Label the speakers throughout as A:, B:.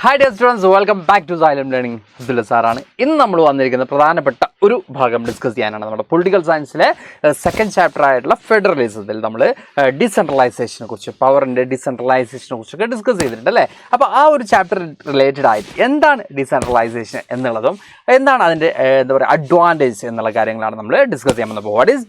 A: Hi dear students, welcome back to Xylem learning. Abdulla സാറാണ്. ഇന്ന് നമ്മൾ വന്നിരിക്കുന്ന പ്രധാനപ്പെട്ട ഒരു ഭാഗം ഡിസ്കസ് ചെയ്യാനാണ്. നമ്മുടെ പൊളിറ്റിക്കൽ സയൻസിലെ സെക്കൻഡ് ചാപ്റ്റർ ആയിട്ടുള്ള ഫെഡറലിസത്തിൽ നമ്മൾ ഡീസെൻട്രലൈസേഷനെ കുറിച്ച്, പവറിൻ്റെ ഡീസെൻട്രലൈസേഷനെ കുറിച്ചൊക്കെ ഡിസ്കസ് ചെയ്തിട്ടുണ്ട് അല്ലേ. അപ്പോൾ ആ ഒരു ചാപ്റ്റർ റിലേറ്റഡ് ആയിട്ട് എന്താണ് ഡീസെൻട്രലൈസേഷൻ എന്നുള്ളതും എന്താണ് അതിൻ്റെ എന്താ പറയുക അഡ്വാൻറ്റേജ് എന്നുള്ള കാര്യങ്ങളാണ് നമ്മൾ ഡിസ്കസ് ചെയ്യാൻ പോകുന്നത്. What is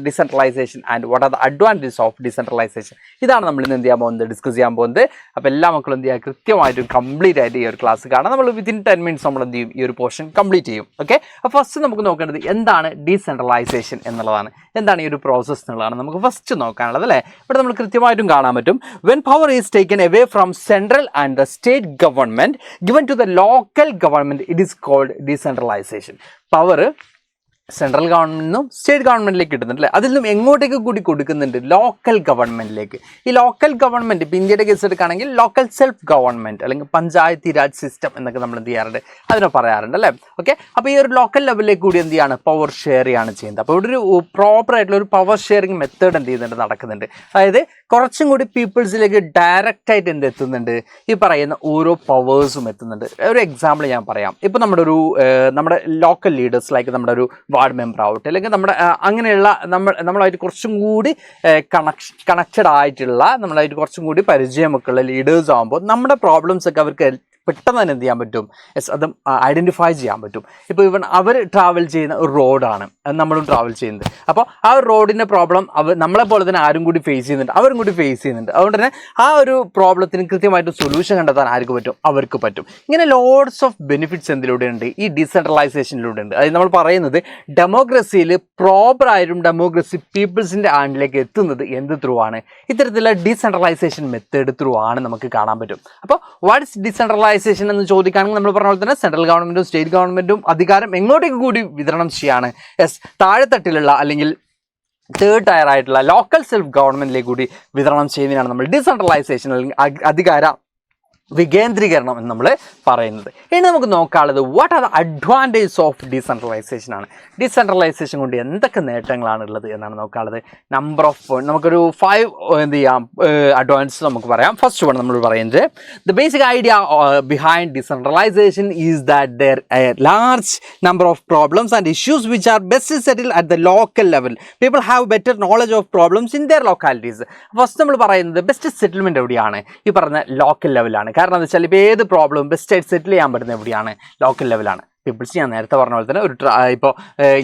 A: decentralisation and what are the advantage of decentralisation, ഇതാണ് നമ്മൾ ഇന്ന് എന്ത് ചെയ്യാൻ പോകുന്നത്, ഡിസ്കസ് ചെയ്യാൻ പോകുന്നത്. അപ്പോൾ എല്ലാ മക്കളും എന്ത് ചെയ്യുക, കൃത്യമായിട്ടും കംപ്ലീറ്റ് ആയിട്ട് ഈ ഒരു ക്ലാസ് കാണാം. നമ്മൾ വിത്തിൻ 10 minutes നമ്മൾ എന്ത് ചെയ്യും, ഈ ഒരു പോർഷൻ കംപ്ലീറ്റ് ചെയ്യും. ഓക്കെ, അപ്പോൾ ഫസ്റ്റ് നമുക്ക് നോക്കേണ്ടത് എന്താണ് ഡീസെൻട്രലൈസേഷൻ എന്നുള്ളതാണ്. എന്താണ് ഈ ഒരു പ്രോസസ്സ് എന്നുള്ളതാണ് നമുക്ക് ഫസ്റ്റ് നോക്കാനുള്ളത് അല്ലേ. ഇവിടെ നമ്മൾ കൃത്യമായിട്ടും കാണാൻ പറ്റും, when power is taken away from central and the state government given to the local government, it is called decentralisation. Power central ഗവൺമെൻറ്റിൽ നിന്നും സ്റ്റേറ്റ് ഗവൺമെൻറ്റിലേക്ക് കിട്ടുന്നുണ്ട് അല്ലേ. അതിൽ നിന്നും എങ്ങോട്ടേക്ക് കൂടി കൊടുക്കുന്നുണ്ട്, ലോക്കൽ ഗവൺമെൻറ്റിലേക്ക്. ഈ ലോക്കൽ ഗവൺമെൻറ് ഇപ്പോൾ ഇന്ത്യയുടെ കേസ് എടുക്കുകയാണെങ്കിൽ ലോക്കൽ സെൽഫ് ഗവൺമെൻറ് അല്ലെങ്കിൽ പഞ്ചായത്തി രാജ് സിസ്റ്റം എന്നൊക്കെ നമ്മൾ എന്ത് ചെയ്യാറുണ്ട്, അതിനെ പറയാറുണ്ട് അല്ലേ. ഓക്കെ, അപ്പോൾ ഈ ഒരു ലോക്കൽ ലെവലിലേക്ക് കൂടി എന്ത് ചെയ്യാണ്, പവർ ഷെയർ ചെയ്യാണ് ചെയ്യുന്നത്. അപ്പോൾ ഇവിടെ ഒരു പ്രോപ്പർ ആയിട്ടുള്ള ഒരു പവർ ഷെയറിങ് മെത്തേഡ് എന്ത് ചെയ്യുന്നുണ്ട്, നടക്കുന്നുണ്ട്. അതായത് കുറച്ചും കൂടി പീപ്പിൾസിലേക്ക് ഡയറക്റ്റായിട്ട് എന്ത് എത്തുന്നുണ്ട്, ഈ പറയുന്ന ഓരോ പവേഴ്സും എത്തുന്നുണ്ട്. ഒരു എക്സാമ്പിൾ ഞാൻ പറയാം. ഇപ്പോൾ നമ്മുടെ ലോക്കൽ ലീഡേഴ്സ് ലൈക്ക് നമ്മുടെ ഒരു വാർഡ് മെമ്പർ ആവട്ടെ, അല്ലെങ്കിൽ നമ്മുടെ അങ്ങനെയുള്ള നമ്മളായിട്ട് കുറച്ചും കൂടി കണക്റ്റഡ് ആയിട്ടുള്ള, നമ്മളായിട്ട് കുറച്ചും കൂടി പരിചയമൊക്കെ ഉള്ള ലീഡേഴ്സ് ആകുമ്പോൾ നമ്മുടെ പ്രോബ്ലംസ് ഒക്കെ അവർക്ക് പെട്ടെന്ന് തന്നെ എന്ത് ചെയ്യാൻ പറ്റും, അത് ഐഡൻറ്റിഫൈ ചെയ്യാൻ പറ്റും. ഇപ്പോൾ ഇവൻ അവർ ട്രാവൽ ചെയ്യുന്ന ഒരു റോഡാണ്, നമ്മളും ട്രാവൽ ചെയ്യുന്നത്. അപ്പോൾ ആ ഒരു റോഡിൻ്റെ പ്രോബ്ലം നമ്മളെപ്പോലെ തന്നെ ആരും കൂടി ഫേസ് ചെയ്യുന്നുണ്ട്, അവരും കൂടി ഫേസ് ചെയ്യുന്നുണ്ട്. അതുകൊണ്ട് തന്നെ ആ ഒരു പ്രോബ്ലത്തിന് കൃത്യമായിട്ട് സൊല്യൂഷൻ കണ്ടെത്താൻ ആർക്ക് പറ്റും, അവർക്ക് പറ്റും. ഇങ്ങനെ ലോഡ്സ് ഓഫ് ബെനിഫിറ്റ്സ് എന്തിലൂടെ ഉണ്ട്, ഈ ഡീസെൻട്രലൈസേഷനിലൂടെ ഉണ്ട്. അതായത് നമ്മൾ പറയുന്നത് ഡെമോക്രസിയിൽ പ്രോപ്പറായിട്ടും ഡെമോക്രസി പീപ്പിൾസിൻ്റെ ഹാൻഡിലേക്ക് എത്തുന്നത് എന്ത് ത്രൂ ആണ്, ഇത്തരത്തിലുള്ള ഡീസെൻട്രലൈസേഷൻ മെത്തേഡ് ത്രൂ ആണ് നമുക്ക് കാണാൻ പറ്റും. അപ്പോൾ വാട്ട് ഇസ് ഡീസെൻട്രലൈസേഷൻ എന്ന് ചോദിക്കുകയാണെങ്കിൽ നമ്മൾ പറഞ്ഞ പോലെ തന്നെ സെൻട്രൽ ഗവൺമെൻറ്റും സ്റ്റേറ്റ് ഗവൺമെൻറ്റും അധികാരം എങ്ങോട്ടേക്ക് കൂടി വിതരണം ചെയ്യാണ്, താഴെത്തട്ടിലുള്ള അല്ലെങ്കിൽ തേർഡ് ടയർ ആയിട്ടുള്ള ലോക്കൽ സെൽഫ് ഗവൺമെൻറ്റിലേക്ക് കൂടി വിതരണം ചെയ്യുന്നതിനാണ് നമ്മൾ ഡീസെൻട്രലൈസേഷൻ അല്ലെങ്കിൽ അധികാര വികേന്ദ്രീകരണം എന്ന് നമ്മൾ പറയുന്നത്. ഇനി നമുക്ക് നോക്കാനുള്ളത് what are the advantage of decentralisation ആണ്. ഡീസെൻട്രലൈസേഷൻ കൊണ്ട് എന്തൊക്കെ നേട്ടങ്ങളാണ് ഉള്ളത് എന്നാണ് നോക്കാനുള്ളത്. നമ്പർ ഓഫ് പോയിന്റ് നമുക്കൊരു 5 എന്ത് ചെയ്യാം അഡ്വാൻറ്റേജ് നമുക്ക് പറയാം. ഫസ്റ്റ് വൺ നമ്മൾ പറയുന്നത്, the basic idea behind decentralisation is that there A large number of problems and issues which are best settle at the local level. People have better knowledge of problems in there localities. First നമ്മൾ പറയുന്നത് best settlement എവിടെയാണ്, ഈ പറഞ്ഞ local ലെവലാണ്. കാരണം എന്താ വെച്ചാൽ ഇപ്പോൾ ഏത് പ്രോബ്ലം ബെസ്റ്റായിട്ട് സെറ്റിൽ ചെയ്യാൻ പറ്റുന്നത് എവിടെയാണ്, ലോക്കൽ ലെവലാണ്. പീപ്പിൾസ് ഞാൻ നേരത്തെ പറഞ്ഞ പോലെ തന്നെ ഇപ്പോൾ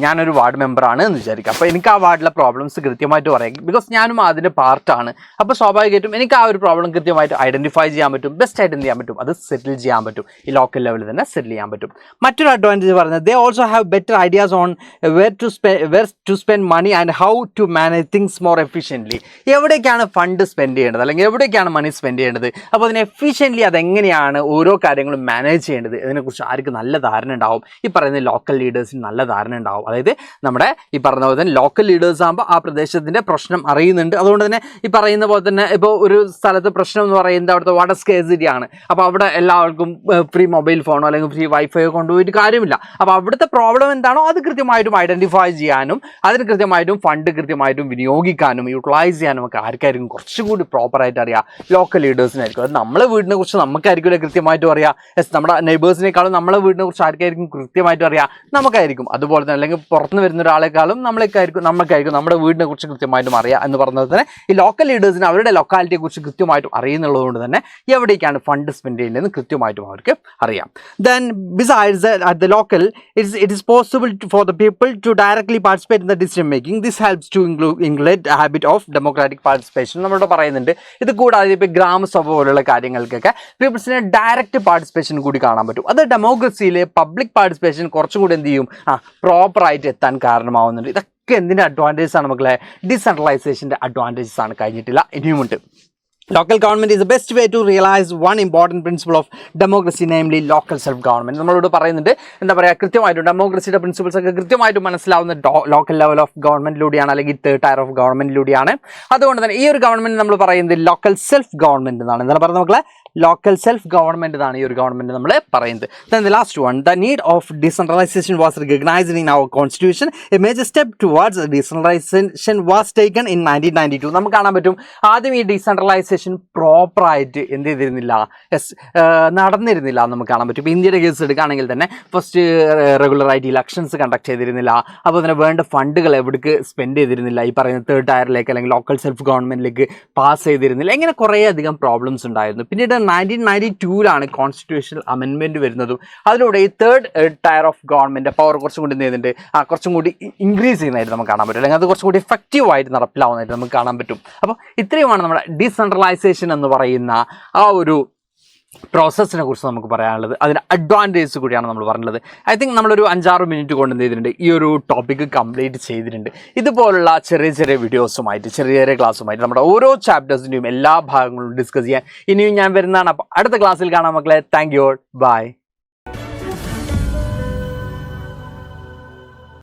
A: ഞാനൊരു വാർഡ് മെമ്പറാണ് എന്ന് വിചാരിക്കുക. അപ്പോൾ എനിക്ക് ആ വാർഡിലെ പ്രോബ്ലംസ് കൃത്യമായിട്ട് പറയാം, ബിക്കോസ് ഞാനും അതിൻ്റെ പാർട്ടാണ്. അപ്പോൾ സ്വാഭാവികമായിട്ടും എനിക്ക് ആ ഒരു പ്രോബ്ലം കൃത്യമായിട്ട് ഐഡൻറ്റിഫൈ ചെയ്യാൻ പറ്റും, ബെസ്റ്റായിട്ട് എന്ത് ചെയ്യാൻ പറ്റും, അത് സെറ്റിൽ ചെയ്യാൻ പറ്റും, ഈ ലോക്കൽ ലെവലിൽ തന്നെ സെറ്റിൽ ചെയ്യാൻ പറ്റും. മറ്റൊരു അഡ്വാൻറ്റേജ് പറഞ്ഞത്, they also have better ideas on where to spend money and how to manage things more efficiently. എവിടേക്കാണ് ഫണ്ട് സ്പെൻഡ് ചെയ്യേണ്ടത് അല്ലെങ്കിൽ എവിടേക്കാണ് മണി സ്പെൻഡ് ചെയ്യേണ്ടത്, അപ്പോൾ അതിന് എഫിഷ്യൻ്റ്ലി അതെങ്ങനെയാണ് ഓരോ കാര്യങ്ങളും മാനേജ് ചെയ്യേണ്ടത് ഇതിനെക്കുറിച്ച് ആർക്ക് നല്ല ധാരണ ഉണ്ടാവും. ഈ പറയുന്ന ലോക്കൽ ലീഡേഴ്സിന് നല്ല ധാരണ ഉണ്ടാവും. അതായത് നമ്മുടെ ഈ പറഞ്ഞ പോലെ തന്നെ ലോക്കൽ ലീഡേഴ്സ് ആകുമ്പോൾ ആ പ്രദേശത്തിൻ്റെ പ്രശ്നം അറിയുന്നുണ്ട്. അതുകൊണ്ട് തന്നെ ഈ പറയുന്ന പോലെ തന്നെ ഇപ്പോൾ ഒരു സ്ഥലത്ത് പ്രശ്നം എന്ന് പറയുന്നത് അവിടുത്തെ വാട്ടർ സ്കേഴ്സിറ്റി ആണ്. അപ്പോൾ അവിടെ എല്ലാവർക്കും ഫ്രീ മൊബൈൽ ഫോണോ അല്ലെങ്കിൽ ഫ്രീ വൈഫൈയോ കൊണ്ടുപോയിട്ട് കാര്യമില്ല. അപ്പോൾ അവിടുത്തെ പ്രോബ്ലം എന്താണോ അത് കൃത്യമായിട്ടും ഐഡൻറ്റിഫൈ ചെയ്യാനും അതിന് കൃത്യമായിട്ടും ഫണ്ട് കൃത്യമായിട്ടും വിനിയോഗിക്കാനും യൂട്ടിലൈസ് ചെയ്യാനും ഒക്കെ ആർക്കായിരിക്കും കുറച്ചുകൂടി പ്രോപ്പറായിട്ട് അറിയാം, ലോക്കൽ ലീഡേഴ്സിനായിരിക്കും. അത് നമ്മളെ വീടിനെ കുറിച്ച് നമുക്കായിരിക്കും കൃത്യമായിട്ടും അറിയാം. നമ്മുടെ നെയ്ബേഴ്സിനേക്കാളും നമ്മളെ വീടിനെ കുറിച്ച് ആർക്കായിരിക്കും കൃത്യമായിട്ടും അറിയാം, നമുക്കായിരിക്കും. അതുപോലെ തന്നെ അല്ലെങ്കിൽ പുറത്തുനിന്ന് വരുന്ന ഒരാളെക്കാളും നമുക്കായിരിക്കും നമ്മുടെ വീടിനെ കുറിച്ച് കൃത്യമായിട്ടും അറിയാം എന്ന് പറഞ്ഞത് തന്നെ ഈ ലോക്കൽ ലീഡേഴ്സിന് അവരുടെ ലൊക്കാലിറ്റിയെ കുറിച്ച് കൃത്യമായിട്ടും അറിയുന്നുള്ളതുകൊണ്ട് തന്നെ എവിടേക്കാണ് ഫണ്ട് സ്പെൻഡ് ചെയ്യുന്നതെന്ന് കൃത്യമായിട്ടും അവർക്ക് അറിയാം. Then besides at the local it is possible for the people to directly participate in the decision making. This helps to include habit of democratic participation. നമ്മളിവിടെ പറയുന്നുണ്ട്. ഇത് കൂടാതെ ഇപ്പോൾ ഗ്രാമസഭ പോലുള്ള കാര്യങ്ങൾക്കൊക്കെ പീപ്പിൾസിന് ഡയറക്റ്റ് പാർട്ടിസിപ്പേഷൻ കൂടി കാണാൻ പറ്റും. അത് ഡെമോക്രസിയിൽ പബ്ലിക് പാർട്ടിസിപ്പേഷൻ കുറച്ചും കൂടി എന്ത് ചെയ്യും, പ്രോപ്പറായിട്ട് എത്താൻ കാരണമാവുന്നുണ്ട്. ഇതൊക്കെ എന്തിൻ്റെ അഡ്വാൻറ്റേജസ് ആണ് മക്കളെ, ഡീസെൻട്രലൈസേഷൻ്റെ അഡ്വാൻറ്റേജസ് ആണ്. കഴിഞ്ഞിട്ടില്ല, ഇനിയുമുണ്ട്. Local government is the best way to realize one important principle of democracy, namely local self-government. നമ്മളോട് പറയുന്നുണ്ട് എന്താ പറയുക, കൃത്യമായിട്ടും ഡെമോക്രസിയുടെ പ്രിൻസിപ്പിൾസ് ഒക്കെ കൃത്യമായിട്ട് മനസ്സിലാവുന്ന ലോക്കൽ ലെവൽ ഓഫ് ഗവൺമെൻറ്റിലൂടെയാണ് അല്ലെങ്കിൽ തേർഡ് ടയർ ഓഫ് ഗവൺമെൻറ്റിലൂടെയാണ്. അതുകൊണ്ട് തന്നെ ഈ ഒരു ഗവൺമെൻറ് നമ്മൾ പറയുന്നത് ലോക്കൽ സെൽഫ് ഗവൺമെൻറ് എന്നാണ്. എന്താണ് പറയുന്നത് മക്കളെ, ലോക്കൽ സെൽഫ് ഗവൺമെൻറ് എന്നാണ് ഈ ഒരു ഗവൺമെൻറ് നമ്മൾ പറയുന്നത്. Then the last one, the need of decentralization was recognized in our constitution. A major step towards decentralization was taken in 1992. നമുക്ക് കാണാൻ പറ്റും ആദ്യം ഈ ഡീസെൻട്രലൈസേഷൻ പ്രോപ്പറായിട്ട് എന്ത് ചെയ്തിരുന്നില്ല, നടന്നിരുന്നില്ല എന്ന് നമുക്ക് കാണാൻ പറ്റും. ഇപ്പോൾ ഇന്ത്യയുടെ കേസ് എടുക്കുകയാണെങ്കിൽ തന്നെ ഫസ്റ്റ് റെഗുലറായിട്ട് ഇലക്ഷൻസ് കണ്ടക്ട് ചെയ്തിരുന്നില്ല, അപ്പോൾ തന്നെ വേണ്ട ഫണ്ടുകൾ എവിടേക്ക് സ്പെൻഡ് ചെയ്തിരുന്നില്ല, ഈ പറയുന്ന തേർഡ് ടയറിലേക്ക് അല്ലെങ്കിൽ ലോക്കൽ സെൽഫ് ഗവൺമെൻറ്റിലേക്ക് പാസ് ചെയ്തിരുന്നില്ല. ഇങ്ങനെ കുറേ അധികം പ്രോബ്ലംസ് ഉണ്ടായിരുന്നു. പിന്നീട് 1992 കോൺസ്റ്റിറ്റ്യൂഷണൽ അമെൻമെൻറ്റ് വരുന്നതും അതിലൂടെ ഈ third tyre of government power കുറച്ചും കൂടി എന്ത് ചെയ്യുന്നുണ്ട്, കുറച്ചും കൂടി ഇൻക്രീസ് ചെയ്യുന്നതായിട്ട് നമുക്ക് കാണാൻ പറ്റും, അല്ലെങ്കിൽ അത് കുറച്ചും കൂടി എഫക്റ്റീവായിട്ട് നടപ്പിലാവുന്നതായിട്ട് നമുക്ക് കാണാൻ പറ്റും. അപ്പോൾ ഇത്രയുമാണ് നമ്മുടെ ഡീസെൻട്രലൈസേഷൻ എന്ന് പറയുന്ന ആ ഒരു പ്രോസസ്സിനെ കുറിച്ച് നമുക്ക് പറയാനുള്ളത്. അതിൻ്റെ അഡ്വാൻറ്റേജ് കൂടിയാണ് നമ്മൾ പറഞ്ഞത്. ഐ തിങ്ക് നമ്മളൊരു 5-6 മിനിറ്റ് കൊണ്ട് എന്ത് ചെയ്തിട്ടുണ്ട്, ഈ ഒരു ടോപ്പിക്ക് കംപ്ലീറ്റ് ചെയ്തിട്ടുണ്ട്. ഇതുപോലുള്ള ചെറിയ ചെറിയ വീഡിയോസുമായിട്ട് ചെറിയ ചെറിയ ക്ലാസ്സുമായിട്ട് നമ്മുടെ ഓരോ ചാപ്റ്റേഴ്സിൻ്റെയും എല്ലാ ഭാഗങ്ങളും ഡിസ്കസ് ചെയ്യാൻ ഇനിയും ഞാൻ വരുന്നതാണ്. അപ്പോൾ അടുത്ത ക്ലാസ്സിൽ കാണാം മക്കളെ. Thank you. ബൈ.